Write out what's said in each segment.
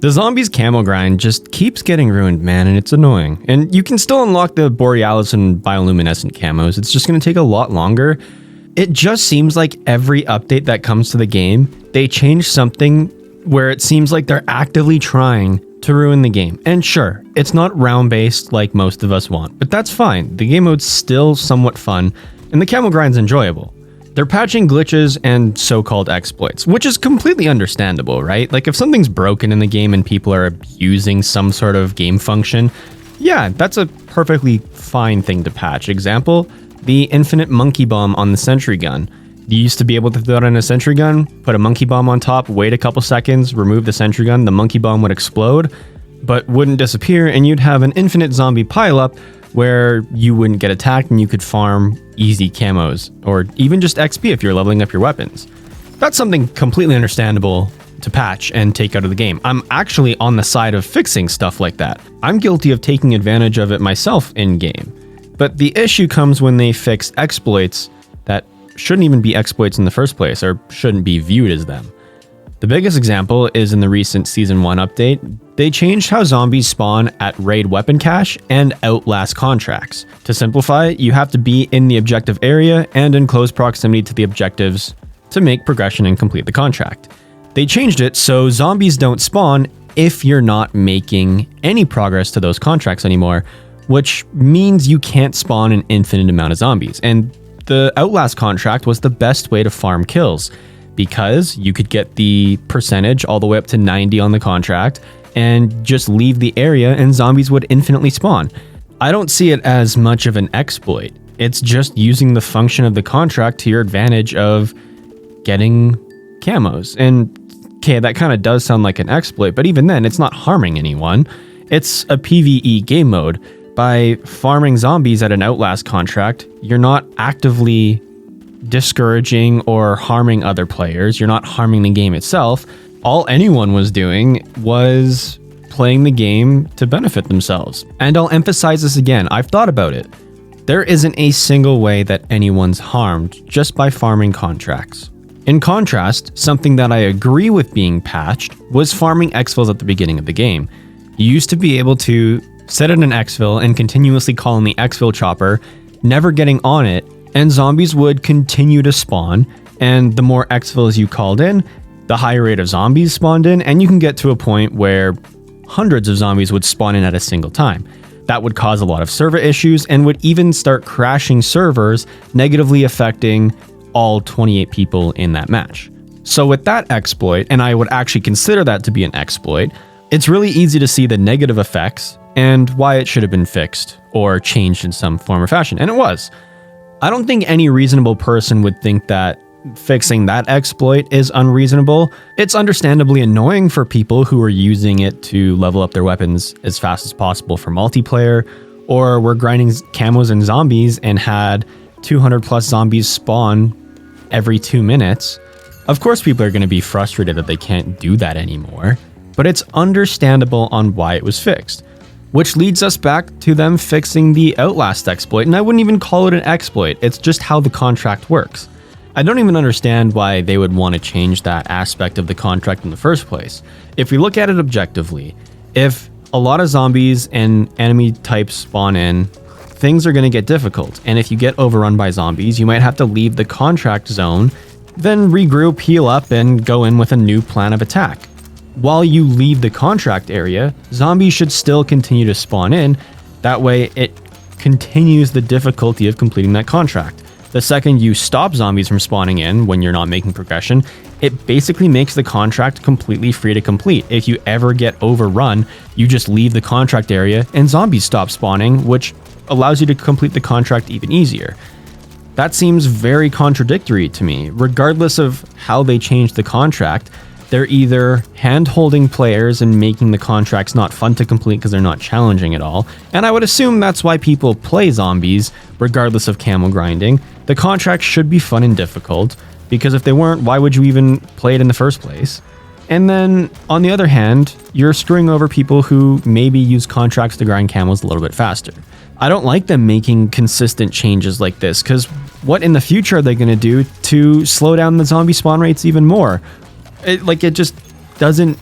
The zombies camo grind just keeps getting ruined, man, and it's annoying. And you can still unlock the Borealis and bioluminescent camos. It's just going to take a lot longer. It just seems like every update that comes to the game, they change something where it seems like they're actively trying to ruin the game. And sure, it's not round-based like most of us want, but that's fine. The game mode's still somewhat fun, and the camo grind's enjoyable. They're patching glitches and so-called exploits, which is completely understandable, right? Like if something's broken in the game and people are abusing some sort of game function, yeah, that's a perfectly fine thing to patch. Example, the infinite monkey bomb on the sentry gun. You used to be able to throw it on a sentry gun, put a monkey bomb on top, wait a couple seconds, remove the sentry gun, the monkey bomb would explode, but wouldn't disappear, and you'd have an infinite zombie pileup where you wouldn't get attacked and you could farm easy camos, or even just XP if you're leveling up your weapons. That's something completely understandable to patch and take out of the game. I'm actually on the side of fixing stuff like that. I'm guilty of taking advantage of it myself in-game. But the issue comes when they fix exploits that shouldn't even be exploits in the first place, or shouldn't be viewed as them. The biggest example is in the recent Season 1 update. They changed how zombies spawn at raid weapon cache and outlast contracts. To simplify, you have to be in the objective area and in close proximity to the objectives to make progression and complete the contract. They changed it so zombies don't spawn if you're not making any progress to those contracts anymore, which means you can't spawn an infinite amount of zombies. And the outlast contract was the best way to farm kills, because you could get the percentage all the way up to 90 on the contract and just leave the area and zombies would infinitely spawn. I don't see it as much of an exploit. It's just using the function of the contract to your advantage of getting camos. And okay, that kind of does sound like an exploit, but even then, it's not harming anyone. It's a PvE game mode. By farming zombies at an outlast contract, you're not actively discouraging or harming other players. You're not harming the game itself. All anyone was doing was playing the game to benefit themselves. And I'll emphasize this again. I've thought about it. There isn't a single way that anyone's harmed just by farming contracts. In contrast, something that I agree with being patched was farming exfils at the beginning of the game. You used to be able to set in an exfil and continuously call in the exfil chopper, never getting on it, and zombies would continue to spawn, and the more exfils you called in, the higher rate of zombies spawned in, and you can get to a point where hundreds of zombies would spawn in at a single time. That would cause a lot of server issues and would even start crashing servers, negatively affecting all 28 people in that match. So with that exploit, and I would actually consider that to be an exploit, it's really easy to see the negative effects and why it should have been fixed or changed in some form or fashion, and it was. I don't think any reasonable person would think that fixing that exploit is unreasonable. It's understandably annoying for people who are using it to level up their weapons as fast as possible for multiplayer, or were grinding camos and zombies and had 200 plus zombies spawn every 2 minutes. Of course people are going to be frustrated that they can't do that anymore, but it's understandable on why it was fixed. Which leads us back to them fixing the Outlast exploit, and I wouldn't even call it an exploit, it's just how the contract works. I don't even understand why they would want to change that aspect of the contract in the first place. If we look at it objectively, if a lot of zombies and enemy types spawn in, things are going to get difficult, and if you get overrun by zombies, you might have to leave the contract zone, then regroup, heal up, and go in with a new plan of attack. While you leave the contract area, zombies should still continue to spawn in. That way, it continues the difficulty of completing that contract. The second you stop zombies from spawning in when you're not making progression, it basically makes the contract completely free to complete. If you ever get overrun, you just leave the contract area and zombies stop spawning, which allows you to complete the contract even easier. That seems very contradictory to me. Regardless of how they change the contract, they're either hand-holding players and making the contracts not fun to complete because they're not challenging at all, and I would assume that's why people play zombies, regardless of camo grinding. The contracts should be fun and difficult, because if they weren't, why would you even play it in the first place? And then, on the other hand, you're screwing over people who maybe use contracts to grind camos a little bit faster. I don't like them making consistent changes like this, because what in the future are they going to do to slow down the zombie spawn rates even more? It just doesn't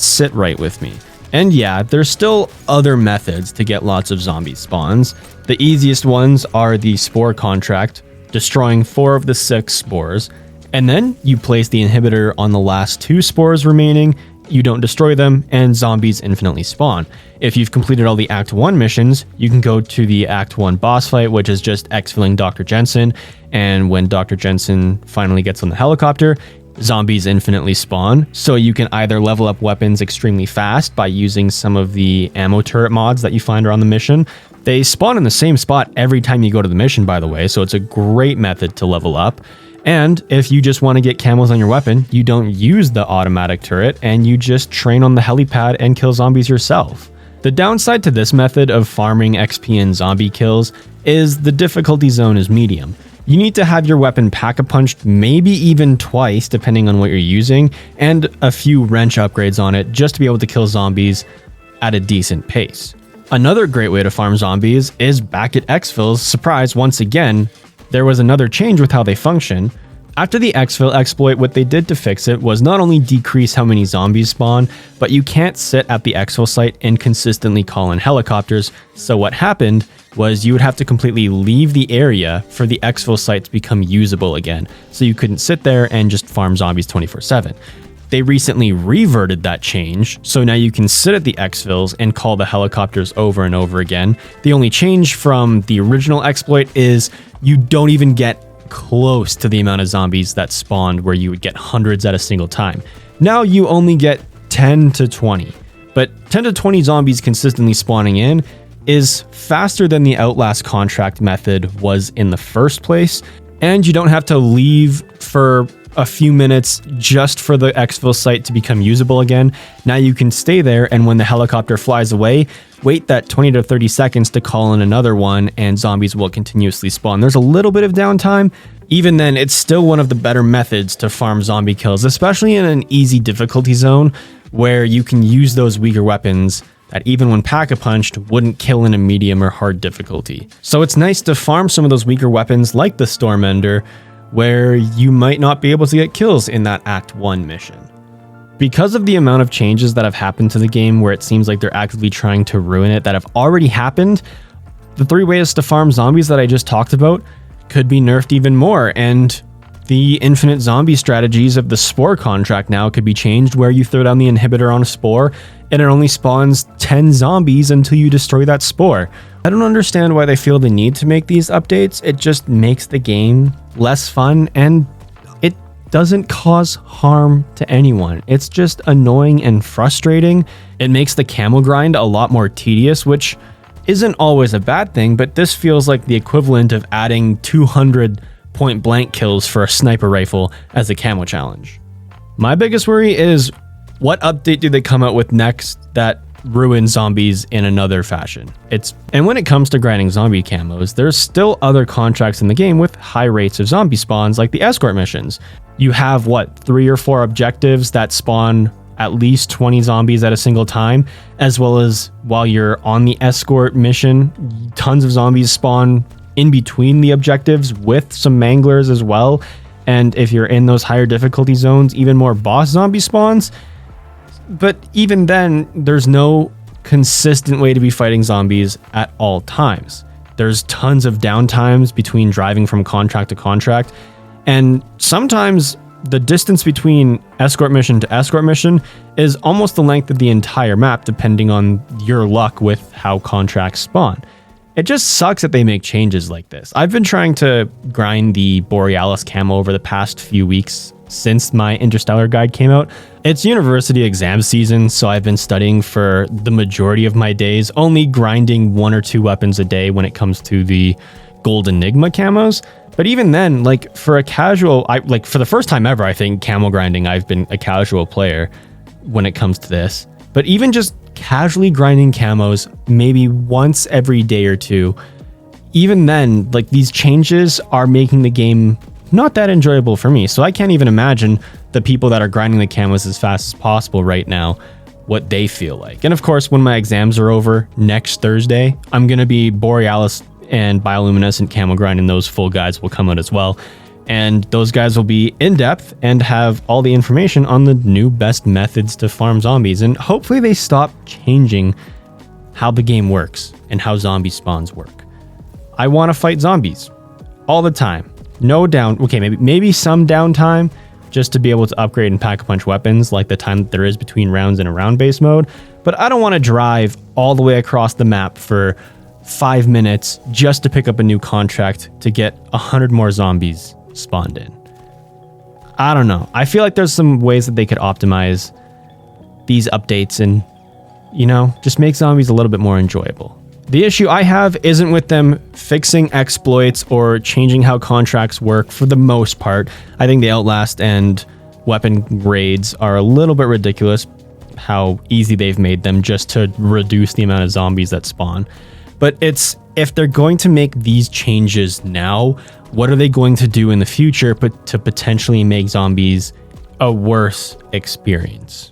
sit right with me. And yeah, there's still other methods to get lots of zombie spawns. The easiest ones are the spore contract, destroying 4 of the 6 spores, and then you place the inhibitor on the last 2 spores remaining, you don't destroy them, and zombies infinitely spawn. If you've completed all the Act 1 missions, you can go to the Act 1 boss fight, which is just exfilling Dr. Jensen, and when Dr. Jensen finally gets on the helicopter, zombies infinitely spawn, so you can either level up weapons extremely fast by using some of the ammo turret mods that you find around the mission. They spawn in the same spot every time you go to the mission, by the way, so it's a great method to level up. And if you just want to get camos on your weapon, you don't use the automatic turret and you just train on the helipad and kill zombies yourself. The downside to this method of farming XP and zombie kills is the difficulty zone is medium. You need to have your weapon pack-a-punched maybe even twice depending on what you're using, and a few wrench upgrades on it just to be able to kill zombies at a decent pace. Another great way to farm zombies is back at exfils. Surprise, once again, there was another change with how they function. After the exfil exploit, what they did to fix it was not only decrease how many zombies spawn, but you can't sit at the exfil site and consistently call in helicopters. So what happened was you would have to completely leave the area for the exfil site to become usable again. So you couldn't sit there and just farm zombies 24/7. They recently reverted that change, so now you can sit at the exfils and call the helicopters over and over again. The only change from the original exploit is you don't even get close to the amount of zombies that spawned where you would get hundreds at a single time. Now you only get 10 to 20, but 10 to 20 zombies consistently spawning in is faster than the Outlast contract method was in the first place, and you don't have to leave for a few minutes just for the exfil site to become usable again. Now you can stay there, and when the helicopter flies away, wait that 20 to 30 seconds to call in another one, and zombies will continuously spawn. There's a little bit of downtime. Even then, it's still one of the better methods to farm zombie kills, especially in an easy difficulty zone where you can use those weaker weapons that even when pack-a-punched wouldn't kill in a medium or hard difficulty. So it's nice to farm some of those weaker weapons like the Stormender, where you might not be able to get kills in that Act 1 mission. Because of the amount of changes that have happened to the game where it seems like they're actively trying to ruin it that have already happened, the 3 ways to farm zombies that I just talked about could be nerfed even more, and the infinite zombie strategies of the spore contract now could be changed where you throw down the inhibitor on a spore and it only spawns 10 zombies until you destroy that spore. I don't understand why they feel the need to make these updates. It just makes the game less fun and it doesn't cause harm to anyone. It's just annoying and frustrating. It makes the camo grind a lot more tedious, which isn't always a bad thing, but this feels like the equivalent of adding 200 point blank kills for a sniper rifle as a camo challenge. My biggest worry is what update do they come out with next that ruin zombies in another fashion? And when it comes to grinding zombie camos, there's still other contracts in the game with high rates of zombie spawns like the escort missions. You have 3 or 4 objectives that spawn at least 20 zombies at a single time, as well as while you're on the escort mission, tons of zombies spawn in between the objectives with some manglers as well. And if you're in those higher difficulty zones, even more boss zombie spawns. But even then, there's no consistent way to be fighting zombies at all times. There's tons of downtimes between driving from contract to contract, and sometimes the distance between escort mission to escort mission is almost the length of the entire map, depending on your luck with how contracts spawn. It just sucks that they make changes like this. I've been trying to grind the Borealis Camo over the past few weeks since my Interstellar guide came out. It's university exam season, so I've been studying for the majority of my days, only grinding 1 or 2 weapons a day when it comes to the Gold Enigma camos. But even then, for a casual, for the first time ever, I think camo grinding, I've been a casual player when it comes to this. But even just casually grinding camos maybe once every day or 2, even then, these changes are making the game not that enjoyable for me. So I can't even imagine the people that are grinding the camos as fast as possible right now, what they feel like. And of course, when my exams are over next Thursday, I'm going to be Borealis and bioluminescent camo grinding. Those full guides will come out as well. And those guys will be in depth and have all the information on the new best methods to farm zombies. And hopefully they stop changing how the game works and how zombie spawns work. I want to fight zombies all the time. No down. Okay, maybe some downtime just to be able to upgrade and pack a punch weapons like the time that there is between rounds in a round-based mode. But I don't want to drive all the way across the map for 5 minutes just to pick up a new contract to get 100 more zombies spawned in. I don't know. I feel like there's some ways that they could optimize these updates and, you know, just make zombies a little bit more enjoyable. The issue I have isn't with them fixing exploits or changing how contracts work for the most part. I think the Outlast and weapon raids are a little bit ridiculous, how easy they've made them just to reduce the amount of zombies that spawn. But it's, if they're going to make these changes now, what are they going to do in the future to potentially make zombies a worse experience?